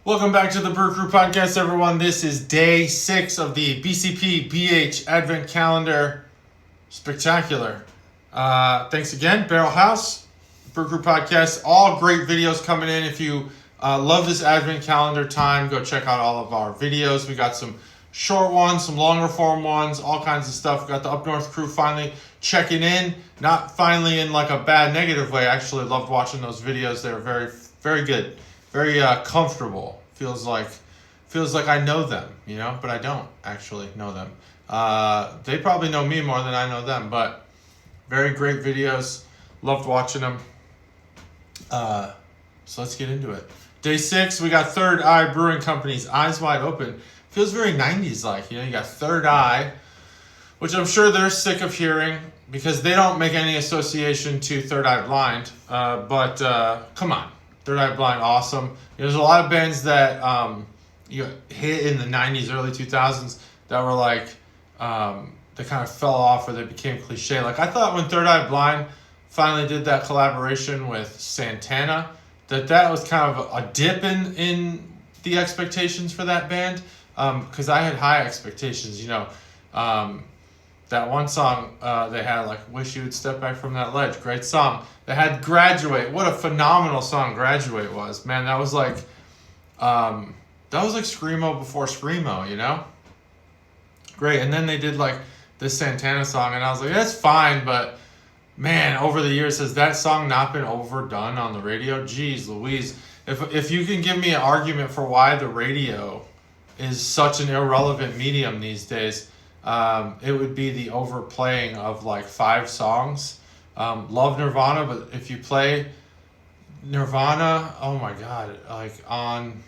Welcome back to the Brew Crew Podcast, everyone. This is day 6 of the BCP BH Advent Calendar Spectacular. Thanks again, Barrel House, Brew Crew Podcast. All great videos coming in. If you love this Advent Calendar time, go check out all of our videos. We got some short ones, some longer form ones, all kinds of stuff. We got the Up North crew finally checking in. Not finally in like a bad negative way. I actually loved watching those videos. They were very, very good. Very comfortable. Feels like I know them, but I don't actually know them. They probably know me more than I know them, but very great videos. Loved watching them. So let's get into it. Day 6, we got Third Eye Brewing Company's Eyes Wide Open. Feels very 90s like, you got Third Eye, which I'm sure they're sick of hearing because they don't make any association to Third Eye Blind. But come on. Third Eye Blind, awesome. There's a lot of bands that hit in the 90s, early 2000s that were like, they kind of fell off or they became cliche. Like I thought when Third Eye Blind finally did that collaboration with Santana, that was kind of a dip in the expectations for that band. Because I had high expectations, that one song they had, like "Wish You Would Step Back from That Ledge," great song. They had "Graduate," what a phenomenal song "Graduate" was. Man, that was like Screamo before Screamo, Great. And then they did like this Santana song, and I was like, that's fine, but man, over the years, has that song not been overdone on the radio? Jeez Louise. If you can give me an argument for why the radio is such an irrelevant medium these days, it would be the overplaying of like 5 songs. Love Nirvana, but if you play Nirvana, oh my god, like on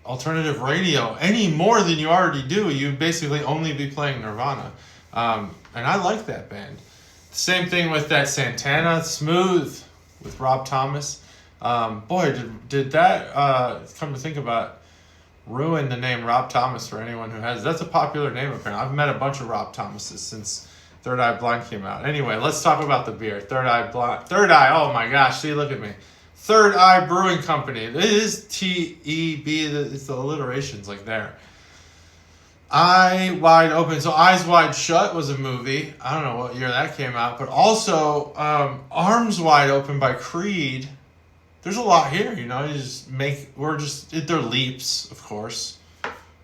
alternative radio any more than you already do, you'd basically only be playing Nirvana. And I like that band. Same thing with that Santana, Smooth with Rob Thomas. Boy, did that, come to think about it, ruin the name Rob Thomas for anyone who has. That's a popular name apparently. I've met a bunch of Rob Thomases since Third Eye Blind came out. Anyway, let's talk about the beer. Third Eye, oh my gosh, see, look at me. Third Eye Brewing Company. It is T-E-B, it's the alliterations like there. Eye Wide Open. So Eyes Wide Shut was a movie. I don't know what year that came out, but also Arms Wide Open by Creed. There's a lot here, they're leaps, of course,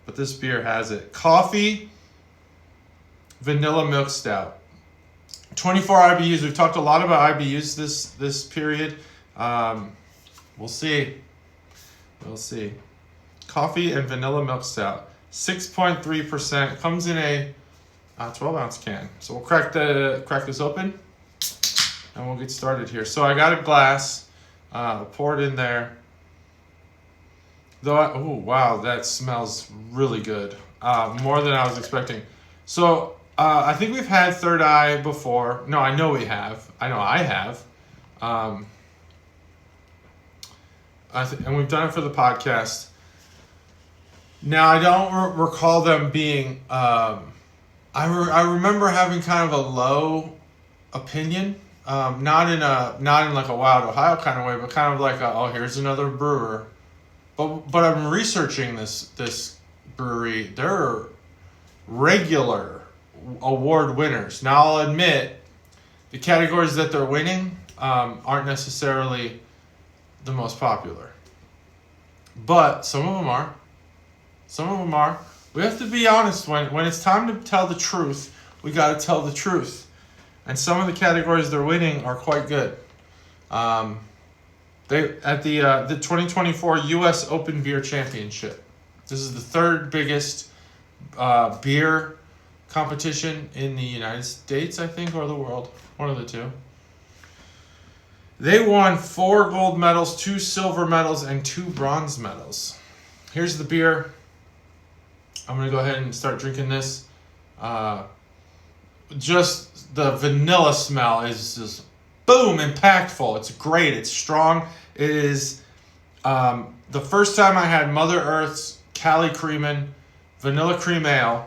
but this beer has it. Coffee, vanilla milk stout, 24 IBUs. We've talked a lot about IBUs this period. We'll see. Coffee and vanilla milk stout, 6.3%. Comes in a 12-ounce can. So we'll crack this open, and we'll get started here. So I got a glass. Pour it in there. Oh wow, that smells really good. More than I was expecting. So I think we've had Third Eye before. No, I know we have. I know I have. And we've done it for the podcast. Now I don't recall them being. I remember having kind of a low opinion. Not in like a Wild Ohio kind of way, but kind of like here's another brewer. But I'm researching this brewery. They're regular award winners. Now I'll admit the categories that they're winning aren't necessarily the most popular, but some of them are. We have to be honest when it's time to tell the truth. We got to tell the truth. And some of the categories they're winning are quite good. They at the 2024 U.S. Open Beer Championship. This is the third biggest beer competition in the United States, I think, or the world. One of the two. They won 4 gold medals, 2 silver medals, and 2 bronze medals. Here's the beer. I'm going to go ahead and start drinking this. Just the vanilla smell is just boom, impactful. It's great. It's strong. It is the first time I had Mother Earth's Cali Creamin' Vanilla Cream Ale.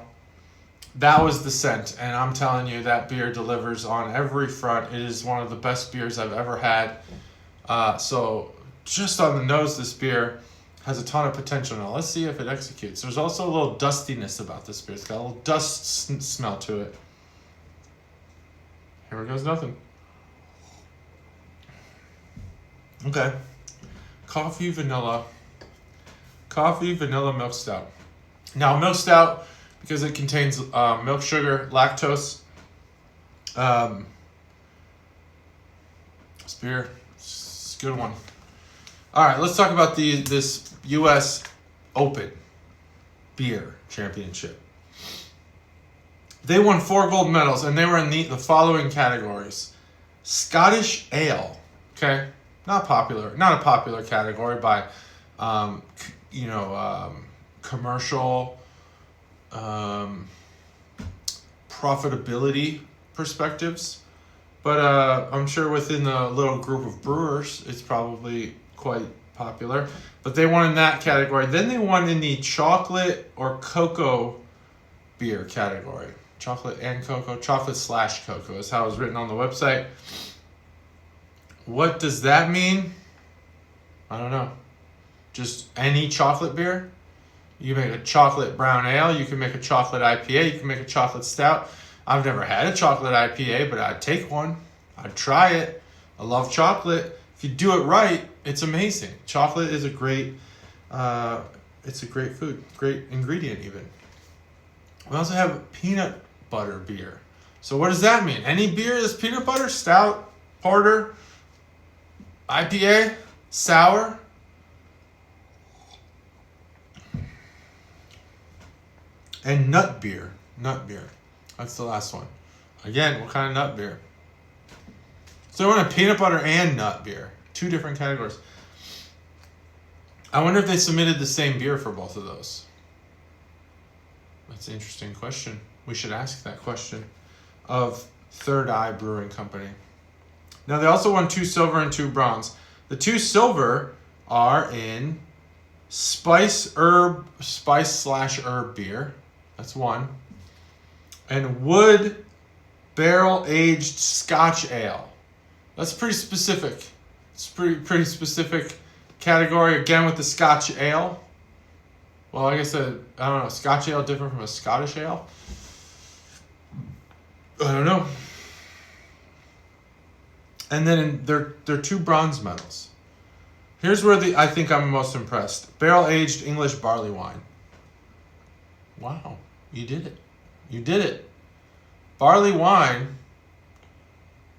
That was the scent, and I'm telling you, that beer delivers on every front. It is one of the best beers I've ever had. So just on the nose, this beer Has a ton of potential now. Let's see if it executes. There's also a little dustiness about this beer. It's got a little dust smell to it. Here goes nothing. Okay. Coffee vanilla milk stout. Now, milk stout, because it contains milk sugar, lactose. This beer, it's a good one. All right, let's talk about this U.S. Open Beer Championship. They won 4 gold medals, and they were in the following categories. Scottish Ale, okay? Not a popular category by, commercial profitability perspectives. But I'm sure within the little group of brewers, it's probably quite popular. But they won in that category. Then they won in the chocolate or cocoa beer category. Chocolate and cocoa. Chocolate/cocoa is how it was written on the website. What does that mean? I don't know. Just any chocolate beer? You can make a chocolate brown ale. You can make a chocolate IPA. You can make a chocolate stout. I've never had a chocolate IPA, but I'd take one. I'd try it. I love chocolate. If you do it right, it's amazing. Chocolate is a great food, great ingredient even. We also have peanut butter beer. So what does that mean? Any beer is peanut butter? Stout, porter, IPA, sour. And nut beer. That's the last one. Again, what kind of nut beer? So I want a peanut butter and nut beer. 2 different categories. I wonder if they submitted the same beer for both of those. That's an interesting question. We should ask that question of Third Eye Brewing Company. Now they also won 2 silver and 2 bronze. The 2 silver are in spice/herb beer. That's 1. And wood barrel-aged Scotch ale. That's pretty specific. It's pretty specific category. Again, with the Scotch ale. Well, I guess I don't know. Scotch ale different from a Scottish ale? I don't know. And then there are 2 bronze medals. Here's where I think I'm most impressed. Barrel-aged English barley wine. Wow, you did it. Barley wine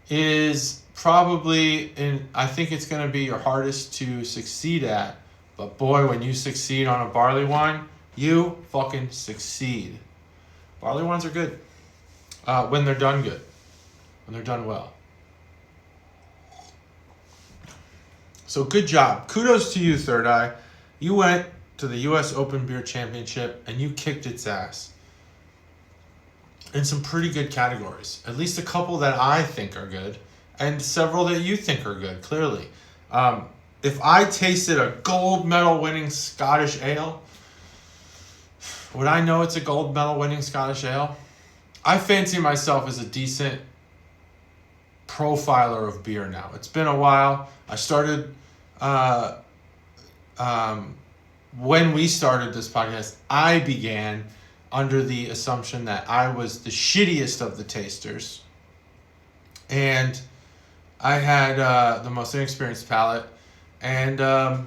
is probably, I think it's going to be your hardest to succeed at. But boy, when you succeed on a barley wine, you fucking succeed. Barley wines are good. When they're done good. When they're done well. So good job. Kudos to you, Third Eye. You went to the U.S. Open Beer Championship and you kicked its ass. In some pretty good categories. At least a couple that I think are good. And several that you think are good, clearly. If I tasted a gold medal winning Scottish ale, would I know it's a gold medal winning Scottish ale? I fancy myself as a decent profiler of beer now. It's been a while. I started, when we started this podcast, I began under the assumption that I was the shittiest of the tasters. And I had the most inexperienced palate and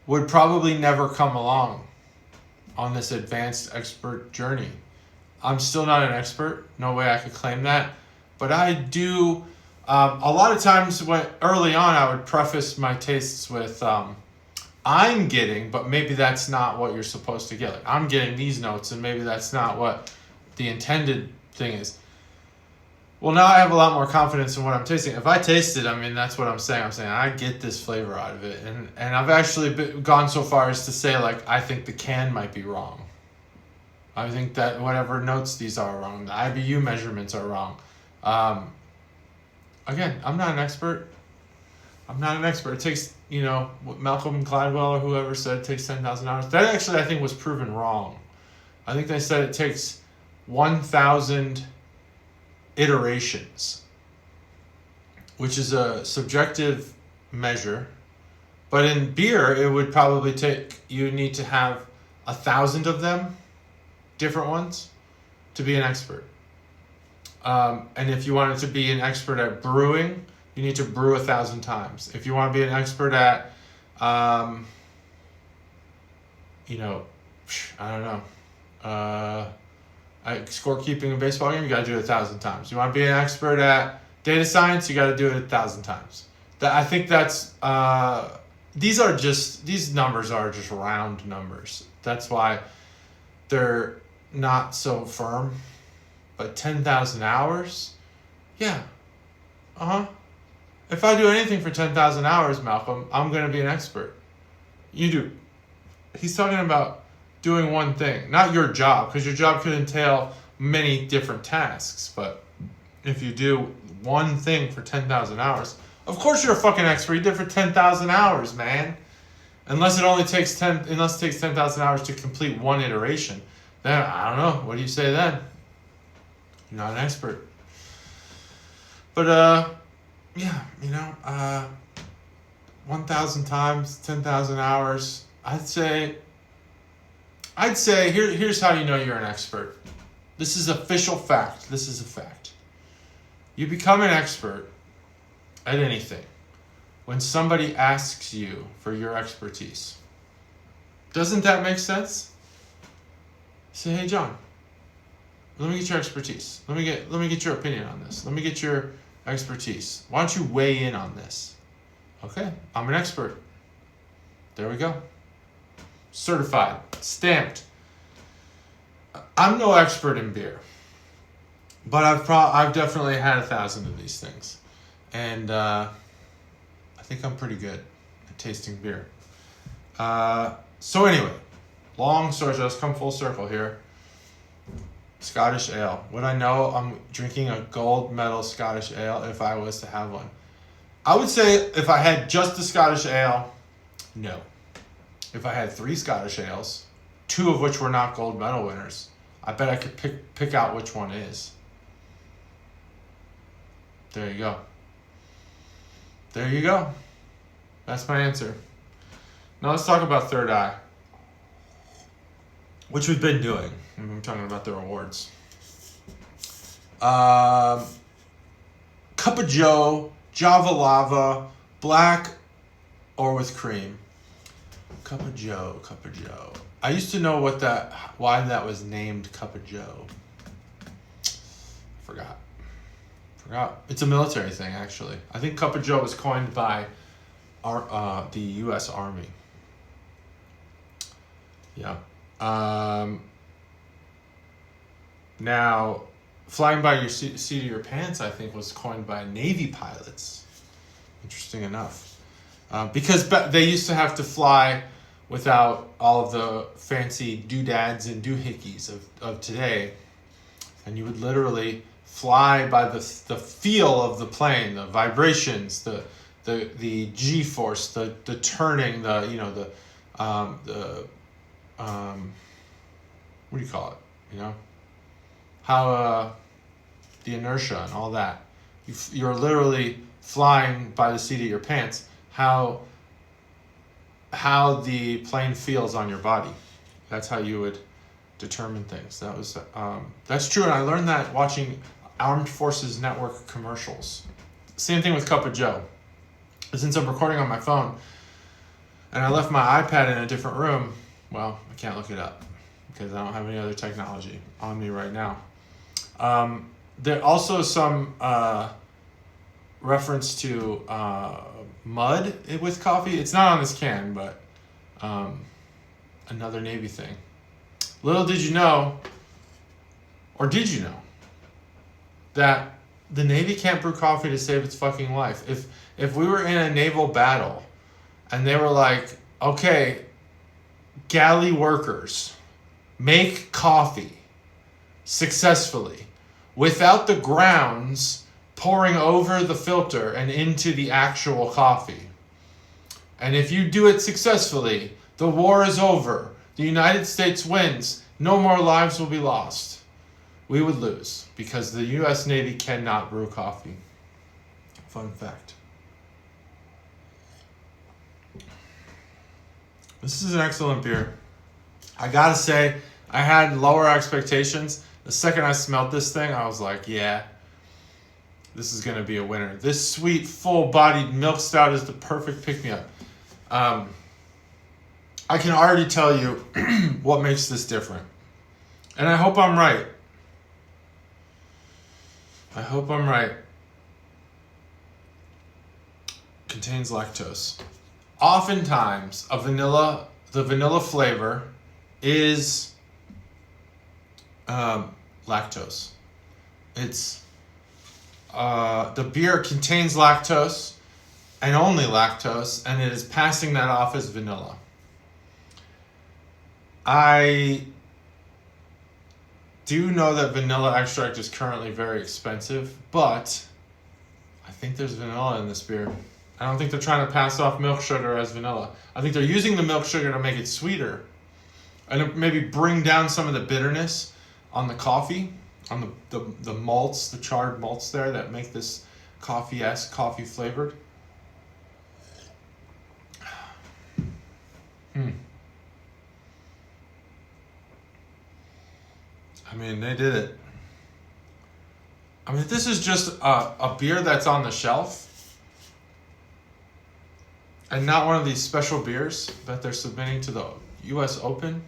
would probably never come along on this advanced expert journey. I'm still not an expert. No way I could claim that. But I do, a lot of times early on, I would preface my tastes with, I'm getting, but maybe that's not what you're supposed to get. Like, I'm getting these notes, and maybe that's not what the intended thing is. Well, now I have a lot more confidence in what I'm tasting. If I taste it, I mean, that's what I'm saying. I'm saying I get this flavor out of it. And I've actually gone so far as to say, like, I think the can might be wrong. I think that whatever notes these are wrong. The IBU measurements are wrong. Again, I'm not an expert. It takes, what Malcolm Gladwell or whoever said it takes 10,000 hours. That actually, I think, was proven wrong. I think they said it takes 1,000 iterations, which is a subjective measure, But in beer, it would probably take, you need to have 1,000 of them, different ones, to be an expert. And if you wanted to be an expert at brewing, you need to brew 1,000 times. If you want to be an expert at, you know, I don't know, scorekeeping in a baseball game, you got to do it 1,000 times. You want to be an expert at data science, you got to do it 1,000 times. I think that's, these numbers are just round numbers. That's why they're not so firm. But 10,000 hours? Yeah. If I do anything for 10,000 hours, Malcolm, I'm going to be an expert. You do. He's talking about doing one thing, not your job, because your job could entail many different tasks. But if you do one thing for 10,000 hours, of course you're a fucking expert. You did it for 10,000 hours, man. Unless it takes 10,000 hours to complete one iteration. Then, I don't know. What do you say then? You're not an expert. But, yeah, 1,000 times, 10,000 hours. I'd say, here's how you know you're an expert. This is official fact. This is a fact. You become an expert at anything when somebody asks you for your expertise. Doesn't that make sense? Say, hey, John, let me get your expertise. Let me get your opinion on this. Let me get your expertise. Why don't you weigh in on this? Okay, I'm an expert. There we go. Certified, stamped. I'm no expert in beer, but I've definitely had 1,000 of these things, and I think I'm pretty good at tasting beer. So anyway, long story short, let's come full circle here. Scottish ale. Would I know I'm drinking a gold medal Scottish ale if I was to have one? I would say if I had just the Scottish ale, no. If I had 3 Scottish ales, 2 of which were not gold medal winners, I bet I could pick out which one is. There you go. There you go. That's my answer. Now let's talk about Third Eye, which we've been doing. I'm talking about their awards. Cup of Joe, Java Lava, black or with cream. Cup of Joe. I used to know why that was named Cup of Joe. Forgot. It's a military thing, actually. I think Cup of Joe was coined by the U.S. Army. Yeah. Now, flying by your seat of your pants, I think, was coined by Navy pilots. Interesting enough. Because they used to have to fly without all of the fancy doodads and doohickeys of today. And you would literally fly by the feel of the plane, the vibrations, the G-force, the turning, what do you call it? How the inertia and all that. You're literally flying by the seat of your pants. How the plane feels on your body. That's how you would determine things. That's true, and I learned that watching Armed Forces Network commercials. Same thing with Cup of Joe. Since I'm recording on my phone, and I left my iPad in a different room, well, I can't look it up because I don't have any other technology on me right now. There also some reference to mud with coffee. It's not on this can, but another Navy thing. Little did you know, or did you know, that the Navy can't brew coffee to save its fucking life. If we were in a naval battle and they were like, okay, galley workers, make coffee successfully without the grounds pouring over the filter and into the actual coffee. And if you do it successfully, the war is over. The United States wins. No more lives will be lost. We would lose because the U.S. Navy cannot brew coffee. Fun fact. This is an excellent beer. I gotta say, I had lower expectations. The second I smelled this thing, I was like, yeah, this is gonna be a winner. This sweet, full-bodied milk stout is the perfect pick-me-up. I can already tell you what makes this different. And I hope I'm right. I hope I'm right. Contains lactose. Oftentimes, the vanilla flavor is lactose. It's the beer contains lactose and only lactose, and it is passing that off as vanilla. I do know that vanilla extract is currently very expensive, but I think there's vanilla in this beer. I don't think they're trying to pass off milk sugar as vanilla. I think they're using the milk sugar to make it sweeter and maybe bring down some of the bitterness on the coffee, on the malts, the charred malts there that make this coffee-esque, coffee flavored. I mean, they did it. I mean, this is just a beer that's on the shelf and not one of these special beers that they're submitting to the U.S. Open.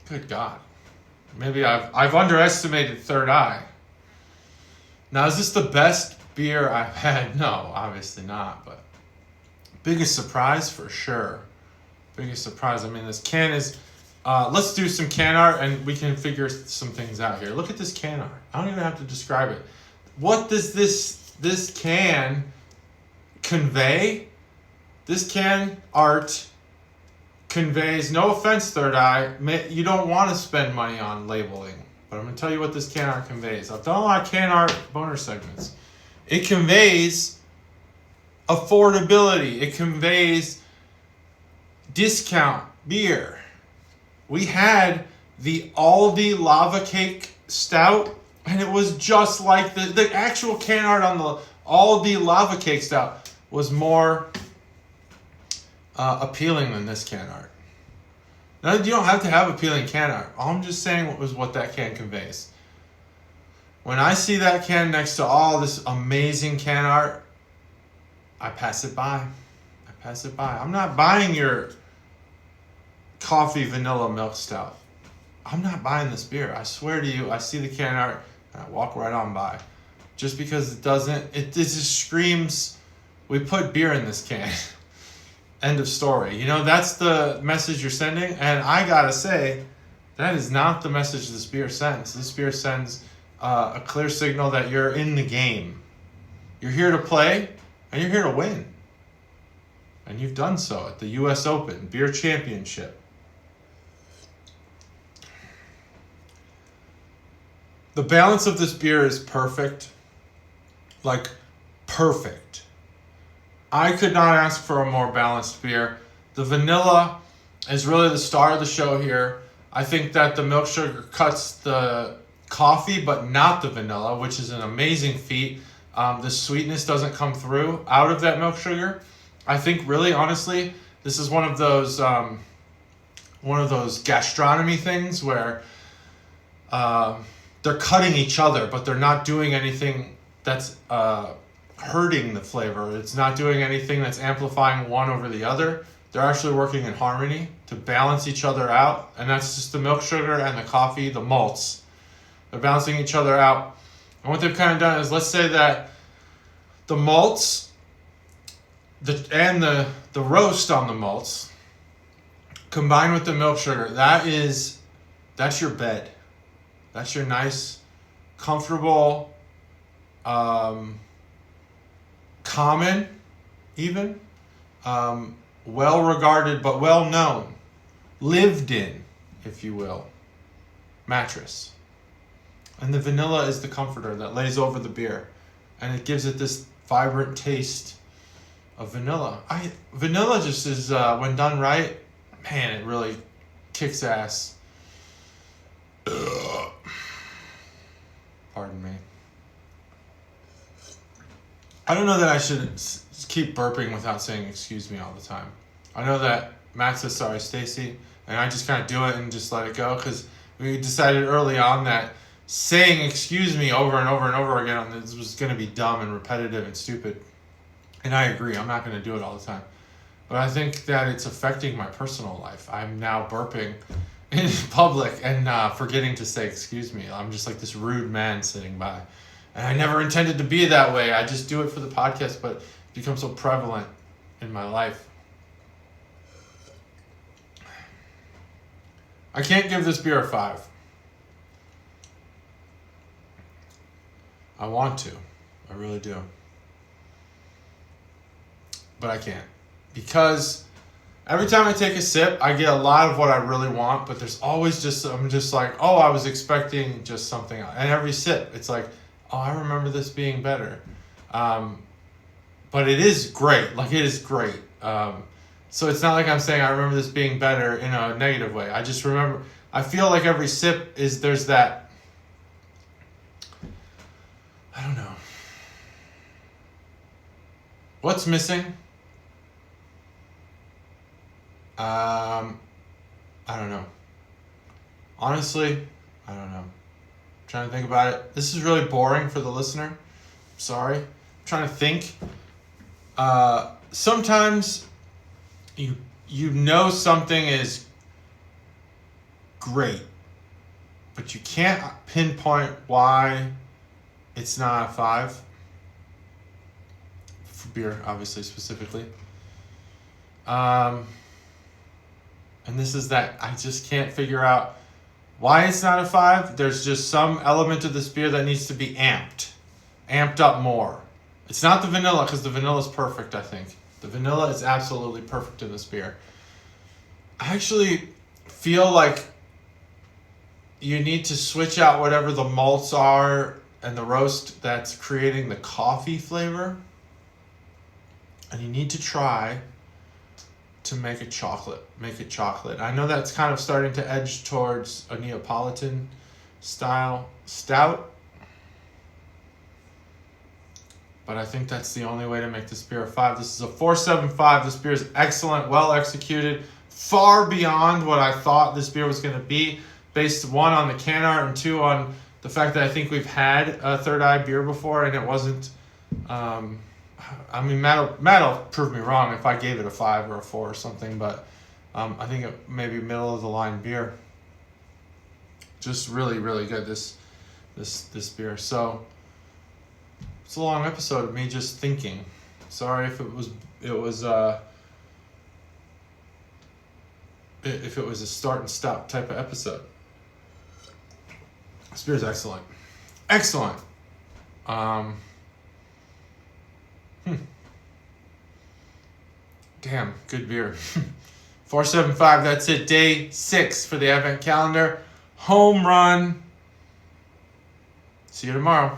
Good God. Maybe I've underestimated Third Eye. Now, is this the best beer I've had? No, obviously not, but biggest surprise for sure. Biggest surprise. I mean, this can is... let's do some can art and we can figure some things out here. Look at this can art. I don't even have to describe it. What does this can convey? This can art conveys, no offense, Third Eye, you don't want to spend money on labeling, but I'm going to tell you what this can art conveys. I've done a lot of can art boner segments. It conveys affordability. It conveys discount beer. We had the Aldi Lava Cake Stout, and it was just like the actual can art on the Aldi Lava Cake Stout was more appealing than this can art. Now, you don't have to have appealing can art. All I'm just saying was what that can conveys. When I see that can next to all this amazing can art, I pass it by. I'm not buying your coffee vanilla milk stout. I'm not buying this beer. I swear to you, I see the can art and I walk right on by. Just because it just screams, we put beer in this can. End of story. You know, that's the message you're sending. And I gotta say, that is not the message this beer sends. This beer sends a clear signal that you're in the game. You're here to play and you're here to win. And you've done so at the U.S. Open Beer Championship. The balance of this beer is perfect. Like, perfect. I could not ask for a more balanced beer. The vanilla is really the star of the show here. I think that the milk sugar cuts the coffee, but not the vanilla, which is an amazing feat. The sweetness doesn't come through out of that milk sugar. I think, really, honestly, this is one of those gastronomy things where they're cutting each other, but they're not doing anything that's hurting the flavor. It's not doing anything that's amplifying one over the other. They're actually working in harmony to balance each other out, and that's just the milk sugar and the coffee, the malts. They're balancing each other out. And what they've kind of done is, let's say that the malts and the roast on the malts combined with the milk sugar, that's your bed. That's your nice, comfortable, common, even, well-regarded but well-known, lived in, if you will, mattress. And the vanilla is the comforter that lays over the beer, and it gives it this vibrant taste of vanilla. Vanilla just is, when done right, man, it really kicks ass. Pardon me. I don't know that I should keep burping without saying excuse me all the time. I know that Matt says, sorry, Stacy. And I just kind of do it and just let it go because we decided early on that saying excuse me over and over and over again on this was going to be dumb and repetitive and stupid. And I agree. I'm not going to do it all the time. But I think that it's affecting my personal life. I'm now burping in public and forgetting to say excuse me. I'm just like this rude man sitting by. And I never intended to be that way. I just do it for the podcast, but it becomes so prevalent in my life. I can't give this beer a 5. I want to. I really do. But I can't. Because every time I take a sip, I get a lot of what I really want, but there's always I'm just like, oh, I was expecting just something else. And every sip, it's like, oh, I remember this being better. But it is great. Like, it is great. So it's not like I'm saying I remember this being better in a negative way. I just remember, I feel like every sip there's that, I don't know. What's missing? I don't know. Honestly, I don't know. I'm trying to think about it. This is really boring for the listener. Sorry. I'm trying to think. Sometimes you know something is great, but you can't pinpoint why it's not a 5. For beer, obviously, specifically. And this is that I just can't figure out why it's not a 5. There's just some element of this beer that needs to be amped up more. It's not the vanilla, because the vanilla is perfect, I think. The vanilla is absolutely perfect in this beer. I actually feel like you need to switch out whatever the malts are and the roast that's creating the coffee flavor. And you need to try to make it chocolate. I know that's kind of starting to edge towards a Neapolitan style stout. But I think that's the only way to make this beer a 5. This is a 4.75. This beer is excellent, well executed, far beyond what I thought this beer was going to be, based 1 on the can art and 2 on the fact that I think we've had a Third Eye beer before and it wasn't. I mean, Matt'll prove me wrong if I gave it a 5 or a 4 or something, but I think it may be middle of the line beer. Just really, really good. This beer. So. It's a long episode of me just thinking. Sorry if it was a start and stop type of episode. This beer is excellent. Excellent. Damn, good beer. 4.75, that's it. Day 6 for the Advent calendar. Home run. See you tomorrow.